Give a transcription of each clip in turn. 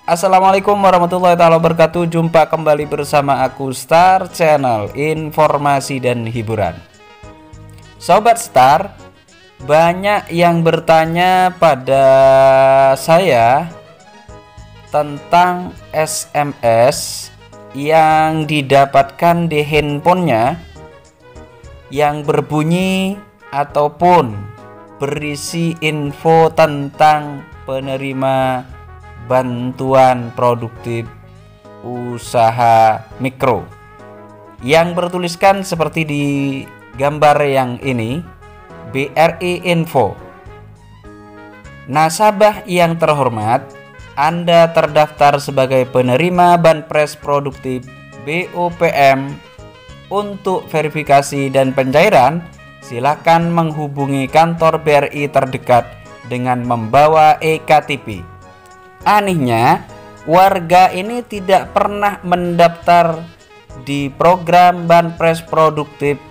Assalamualaikum warahmatullahi wabarakatuh. Jumpa kembali bersama aku Star Channel, informasi dan hiburan. Sobat Star, banyak yang bertanya pada saya tentang SMS yang didapatkan di handphonenya yang berbunyi ataupun berisi info tentang penerima bantuan produktif usaha mikro yang bertuliskan seperti di gambar yang ini, BRI Info. Nasabah yang terhormat, Anda terdaftar sebagai penerima Banpres Produktif BOPM. Untuk verifikasi dan pencairan, silakan menghubungi kantor BRI terdekat dengan membawa eKTP. Anehnya, warga ini tidak pernah mendaftar di program Banpres Produktif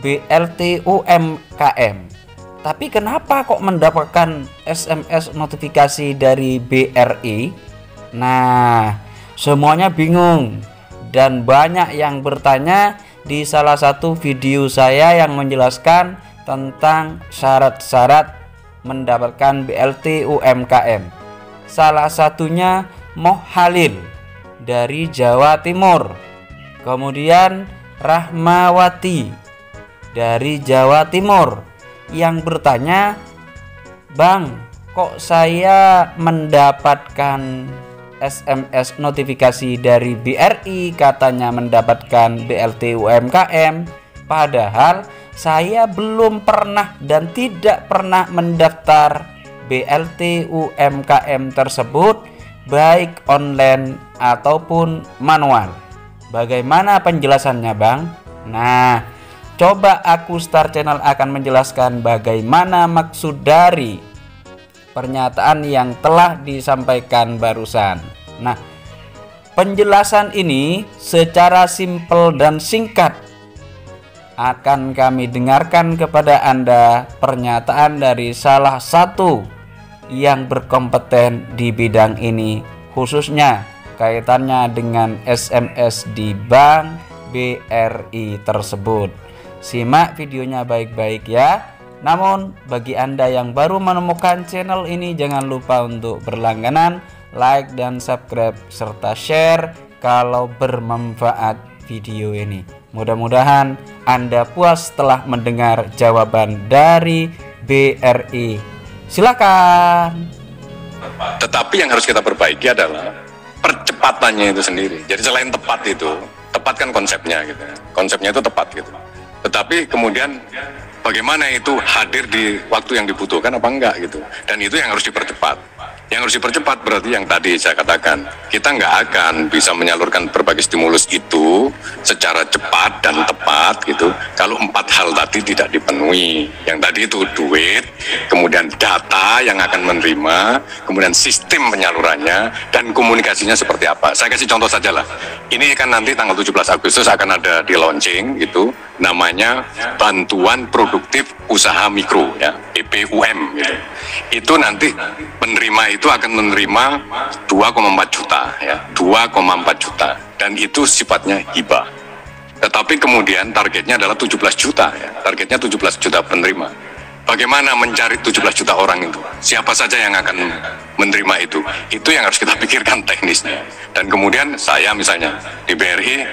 BLT UMKM. Tapi kenapa kok mendapatkan SMS notifikasi dari BRI? Nah, semuanya bingung dan banyak yang bertanya di salah satu video saya yang menjelaskan tentang syarat-syarat mendapatkan BLT UMKM. Salah satunya Moh Halil dari Jawa Timur, kemudian Rahmawati dari Jawa Timur yang bertanya, "Bang, kok saya mendapatkan SMS notifikasi dari BRI katanya mendapatkan BLT UMKM, padahal saya belum pernah dan tidak pernah mendaftar BLT UMKM tersebut baik online ataupun manual. Bagaimana penjelasannya, Bang?" Nah, coba aku Star Channel akan menjelaskan bagaimana maksud dari pernyataan yang telah disampaikan barusan. Nah, penjelasan ini secara simpel dan singkat akan kami dengarkan kepada Anda pernyataan dari salah satu yang berkompeten di bidang ini, khususnya kaitannya dengan SMS di Bank BRI tersebut. Simak videonya baik-baik ya. Namun bagi Anda yang baru menemukan channel ini, jangan lupa untuk berlangganan, like dan subscribe serta share kalau bermanfaat video ini. Mudah-mudahan Anda puas setelah mendengar jawaban dari BRI. Silakan. Tetapi yang harus kita perbaiki adalah percepatannya itu sendiri. Jadi selain tepat itu, tepat kan konsepnya gitu. Konsepnya itu tepat gitu. Tetapi kemudian bagaimana itu hadir di waktu yang dibutuhkan apa enggak gitu. Dan itu yang harus dipercepat. Yang harus dipercepat berarti yang tadi saya katakan, kita nggak akan bisa menyalurkan berbagai stimulus itu secara cepat dan tepat gitu kalau 4 hal tadi tidak dipenuhi. Yang tadi itu duit, kemudian data yang akan menerima, kemudian sistem penyalurannya, dan komunikasinya seperti apa. Saya kasih contoh saja lah. Ini kan nanti tanggal 17 Agustus akan ada di launching gitu, namanya Bantuan Produktif Usaha Mikro ya, BPUM gitu. Itu nanti penerima itu akan menerima 2,4 juta ya, 2,4 juta, dan itu sifatnya hibah. Tetapi kemudian targetnya adalah 17 juta ya, targetnya 17 juta penerima. Bagaimana mencari 17 juta orang itu? Siapa saja yang akan menerima itu? Itu yang harus kita pikirkan teknisnya. Dan kemudian saya misalnya di BRI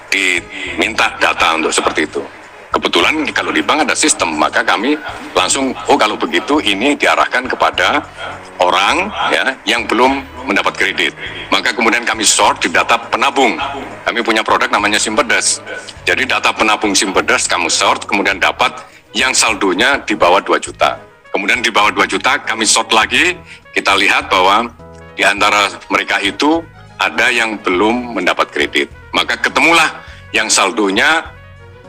diminta data untuk seperti itu. Kebetulan kalau di bank ada sistem, maka kami langsung, oh kalau begitu ini diarahkan kepada orang ya yang belum mendapat kredit. Maka kemudian kami sort di data penabung. Kami punya produk namanya Simpedes. Jadi data penabung Simpedes kamu sort, kemudian dapat yang saldonya di bawah 2 juta. Kemudian di bawah 2 juta kami sort lagi, kita lihat bahwa di antara mereka itu ada yang belum mendapat kredit. Maka ketemulah yang saldonya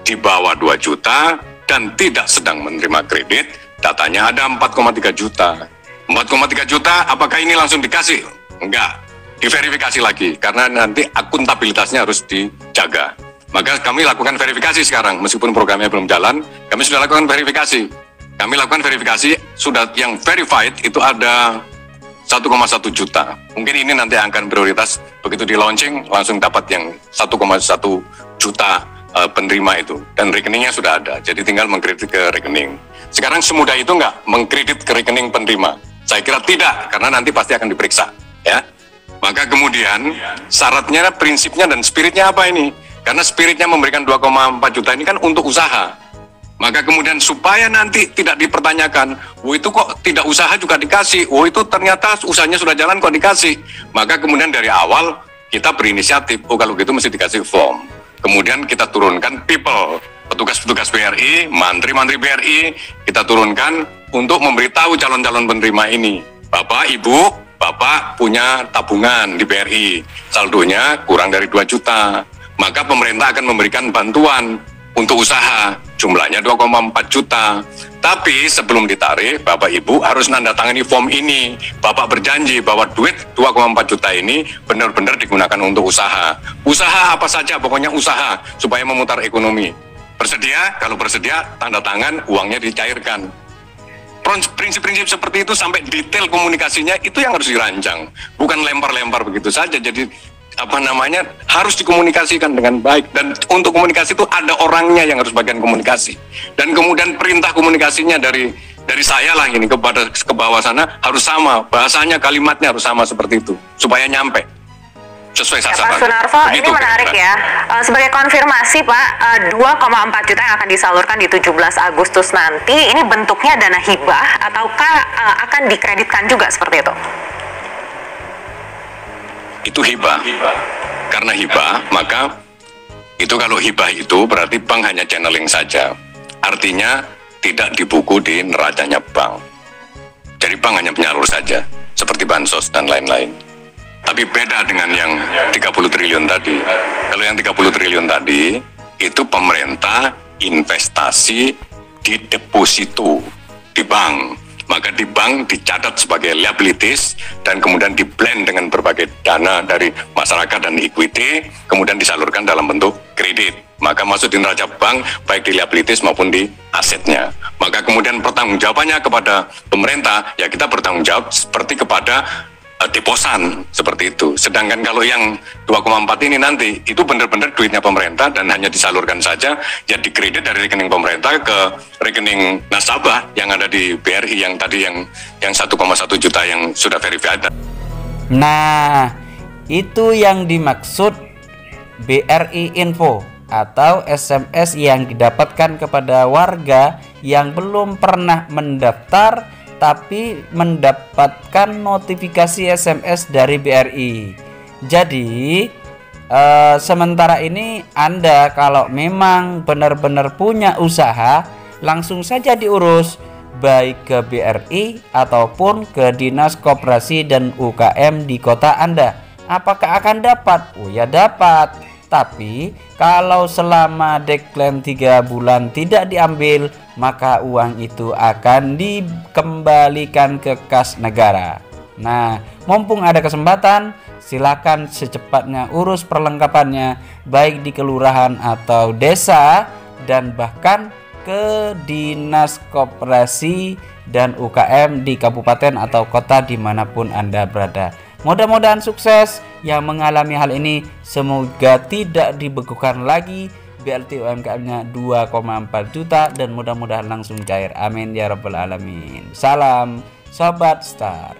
di bawah 2 juta dan tidak sedang menerima kredit, datanya ada 4,3 juta. 4,3 juta, apakah ini langsung dikasih? Enggak, diverifikasi lagi, karena nanti akuntabilitasnya harus dijaga. Maka kami lakukan verifikasi sekarang, meskipun programnya belum jalan, kami sudah lakukan verifikasi. Kami lakukan verifikasi, sudah yang verified itu ada 1,1 juta. Mungkin ini nanti akan prioritas, begitu di launching langsung dapat yang 1,1 juta penerima itu, dan rekeningnya sudah ada, jadi tinggal mengkredit ke rekening. Sekarang semudah itu nggak mengkredit ke rekening penerima? Saya kira tidak, karena nanti pasti akan diperiksa, ya. Maka kemudian syaratnya, prinsipnya dan spiritnya apa ini? Karena spiritnya memberikan 2,4 juta ini kan untuk usaha. Maka kemudian supaya nanti tidak dipertanyakan, oh itu kok tidak usaha juga dikasih, oh itu ternyata usahanya sudah jalan kok dikasih. Maka kemudian dari awal kita berinisiatif, oh kalau gitu mesti dikasih form. Kemudian kita turunkan people, petugas-petugas BRI, mantri-mantri BRI, kita turunkan untuk memberitahu calon-calon penerima ini. Bapak, Ibu, Bapak punya tabungan di BRI, saldonya kurang dari 2 juta. Maka pemerintah akan memberikan bantuan untuk usaha, jumlahnya 2,4 juta. Tapi sebelum ditarik, Bapak Ibu harus nandatangani form ini. Bapak berjanji bahwa duit 2,4 juta ini benar-benar digunakan untuk usaha. Usaha apa saja, pokoknya usaha supaya memutar ekonomi. Bersedia? Kalau bersedia, tanda tangan, uangnya dicairkan. Prinsip-prinsip seperti itu sampai detail komunikasinya itu yang harus dirancang. Bukan lempar-lempar begitu saja. Jadi harus dikomunikasikan dengan baik, dan untuk komunikasi itu ada orangnya yang harus bagian komunikasi, dan kemudian perintah komunikasinya dari saya lah ini ke bawah sana harus sama, bahasanya, kalimatnya harus sama seperti itu supaya nyampe sesuai sasaran. Pak Sunarso, ini menarik ya. Sebagai konfirmasi Pak, 2,4 juta yang akan disalurkan di 17 Agustus nanti, ini bentuknya dana hibah ataukah akan dikreditkan juga seperti itu? Itu hibah. Karena hibah, maka itu kalau hibah itu berarti bank hanya channeling saja. Artinya tidak dibuku di neracanya bank. Jadi bank hanya penyalur saja, seperti bansos dan lain-lain. Tapi beda dengan yang 30 triliun tadi. Kalau yang 30 triliun tadi, itu pemerintah investasi di deposito di bank. Maka di bank dicatat sebagai liabilities dan kemudian di-blend dengan berbagai dana dari masyarakat dan equity, kemudian disalurkan dalam bentuk kredit. Maka masuk di neraca bank baik di liabilities maupun di asetnya. Maka kemudian pertanggungjawabannya kepada pemerintah, ya kita bertanggung jawab seperti kepada deposan, seperti itu. Sedangkan kalau yang 2,4 ini nanti itu benar-benar duitnya pemerintah dan hanya disalurkan saja, ya dikredit dari rekening pemerintah ke rekening nasabah yang ada di BRI yang tadi yang 1,1 juta yang sudah verified. Nah, itu yang dimaksud BRI Info atau SMS yang didapatkan kepada warga yang belum pernah mendaftar tapi mendapatkan notifikasi SMS dari BRI. Jadi sementara ini Anda kalau memang benar-benar punya usaha, langsung saja diurus baik ke BRI ataupun ke Dinas Koperasi dan UKM di kota Anda. Apakah akan dapat? Oh ya dapat. Tapi kalau selama deklarasi 3 bulan tidak diambil, maka uang itu akan dikembalikan ke kas negara. Nah, mumpung ada kesempatan, silakan secepatnya urus perlengkapannya baik di kelurahan atau desa dan bahkan ke Dinas Koperasi dan UKM di kabupaten atau kota dimanapun Anda berada. Mudah-mudahan sukses yang mengalami hal ini, semoga tidak dibekukan lagi BLT UMKM-nya 2,4 juta dan mudah-mudahan langsung cair. Amin ya rabbal alamin. Salam Sobat Star.